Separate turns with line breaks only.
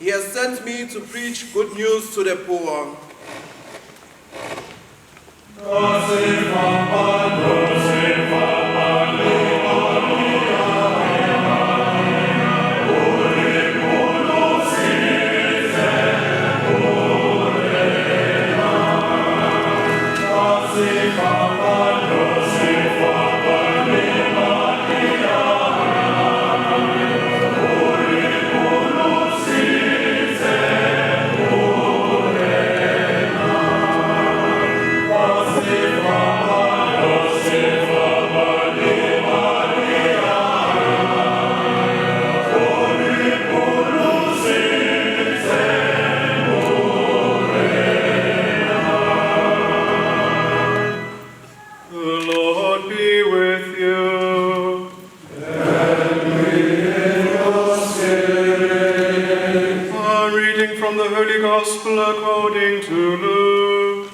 He has sent me to preach good news to the poor.
From the Holy Gospel according to Luke.